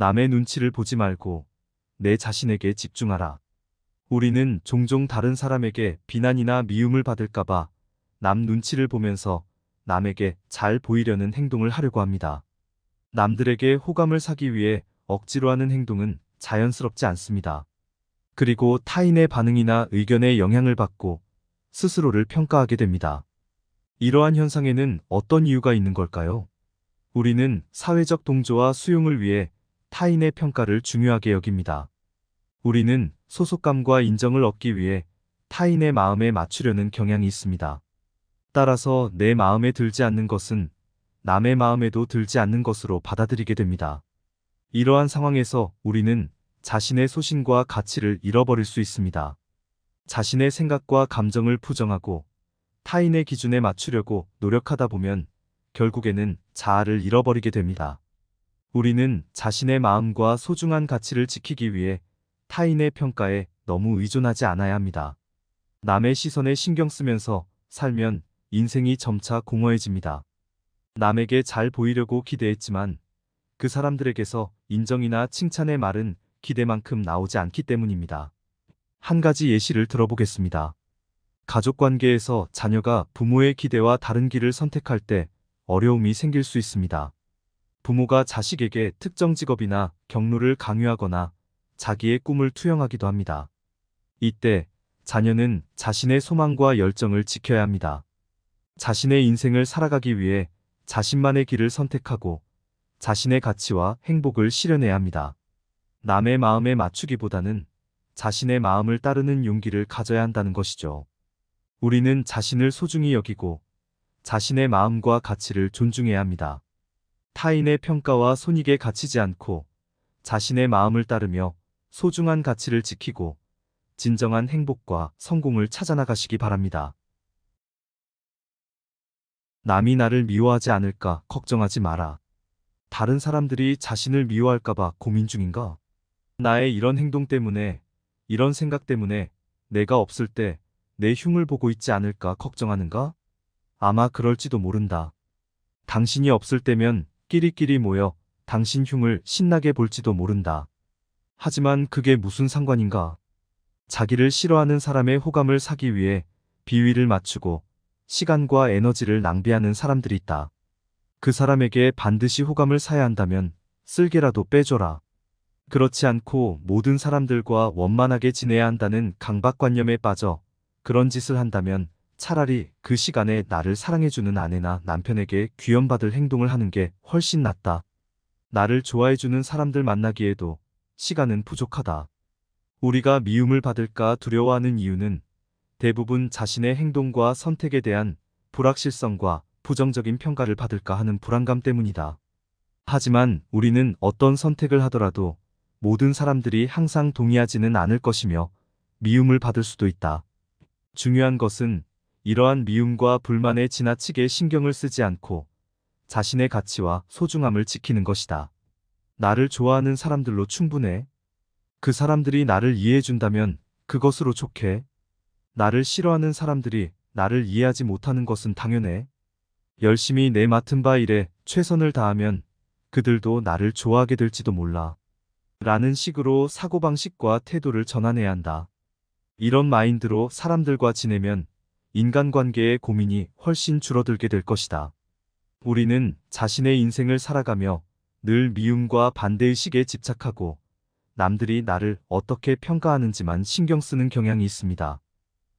남의 눈치를 보지 말고 내 자신에게 집중하라. 우리는 종종 다른 사람에게 비난이나 미움을 받을까봐 남 눈치를 보면서 남에게 잘 보이려는 행동을 하려고 합니다. 남들에게 호감을 사기 위해 억지로 하는 행동은 자연스럽지 않습니다. 그리고 타인의 반응이나 의견에 영향을 받고 스스로를 평가하게 됩니다. 이러한 현상에는 어떤 이유가 있는 걸까요? 우리는 사회적 동조와 수용을 위해 타인의 평가를 중요하게 여깁니다. 우리는 소속감과 인정을 얻기 위해 타인의 마음에 맞추려는 경향이 있습니다. 따라서 내 마음에 들지 않는 것은 남의 마음에도 들지 않는 것으로 받아들이게 됩니다. 이러한 상황에서 우리는 자신의 소신과 가치를 잃어버릴 수 있습니다. 자신의 생각과 감정을 부정하고 타인의 기준에 맞추려고 노력하다 보면 결국에는 자아를 잃어버리게 됩니다. 우리는 자신의 마음과 소중한 가치를 지키기 위해 타인의 평가에 너무 의존하지 않아야 합니다. 남의 시선에 신경 쓰면서 살면 인생이 점차 공허해집니다. 남에게 잘 보이려고 기대했지만 그 사람들에게서 인정이나 칭찬의 말은 기대만큼 나오지 않기 때문입니다. 한 가지 예시를 들어보겠습니다. 가족 관계에서 자녀가 부모의 기대와 다른 길을 선택할 때 어려움이 생길 수 있습니다. 부모가 자식에게 특정 직업이나 경로를 강요하거나 자기의 꿈을 투영하기도 합니다. 이때 자녀는 자신의 소망과 열정을 지켜야 합니다. 자신의 인생을 살아가기 위해 자신만의 길을 선택하고 자신의 가치와 행복을 실현해야 합니다. 남의 마음에 맞추기보다는 자신의 마음을 따르는 용기를 가져야 한다는 것이죠. 우리는 자신을 소중히 여기고 자신의 마음과 가치를 존중해야 합니다. 타인의 평가와 손익에 갇히지 않고 자신의 마음을 따르며 소중한 가치를 지키고 진정한 행복과 성공을 찾아나가시기 바랍니다. 남이 나를 미워하지 않을까 걱정하지 마라. 다른 사람들이 자신을 미워할까봐 고민 중인가? 나의 이런 행동 때문에, 이런 생각 때문에 내가 없을 때 내 흉을 보고 있지 않을까 걱정하는가? 아마 그럴지도 모른다. 당신이 없을 때면 끼리끼리 모여 당신 흉을 신나게 볼지도 모른다. 하지만 그게 무슨 상관인가? 자기를 싫어하는 사람의 호감을 사기 위해 비위를 맞추고 시간과 에너지를 낭비하는 사람들이 있다. 그 사람에게 반드시 호감을 사야 한다면 쓸개라도 빼줘라. 그렇지 않고 모든 사람들과 원만하게 지내야 한다는 강박관념에 빠져 그런 짓을 한다면 차라리 그 시간에 나를 사랑해주는 아내나 남편에게 귀염받을 행동을 하는 게 훨씬 낫다. 나를 좋아해주는 사람들 만나기에도 시간은 부족하다. 우리가 미움을 받을까 두려워하는 이유는 대부분 자신의 행동과 선택에 대한 불확실성과 부정적인 평가를 받을까 하는 불안감 때문이다. 하지만 우리는 어떤 선택을 하더라도 모든 사람들이 항상 동의하지는 않을 것이며 미움을 받을 수도 있다. 중요한 것은 이러한 미움과 불만에 지나치게 신경을 쓰지 않고 자신의 가치와 소중함을 지키는 것이다. 나를 좋아하는 사람들로 충분해. 그 사람들이 나를 이해해준다면 그것으로 족해. 나를 싫어하는 사람들이 나를 이해하지 못하는 것은 당연해. 열심히 내 맡은 바 일에 최선을 다하면 그들도 나를 좋아하게 될지도 몰라. 라는 식으로 사고방식과 태도를 전환해야 한다. 이런 마인드로 사람들과 지내면 인간관계의 고민이 훨씬 줄어들게 될 것이다. 우리는 자신의 인생을 살아가며 늘 미움과 반대의식에 집착하고 남들이 나를 어떻게 평가하는지만 신경 쓰는 경향이 있습니다.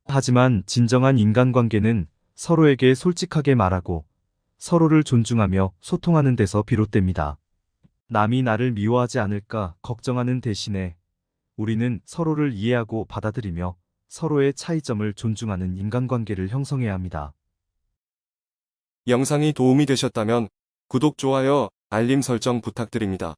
하지만 진정한 인간관계는 서로에게 솔직하게 말하고 서로를 존중하며 소통하는 데서 비롯됩니다. 남이 나를 미워하지 않을까 걱정하는 대신에 우리는 서로를 이해하고 받아들이며 서로의 차이점을 존중하는 인간관계를 형성해야 합니다. 영상이 도움이 되셨다면 구독, 좋아요, 알림 설정 부탁드립니다.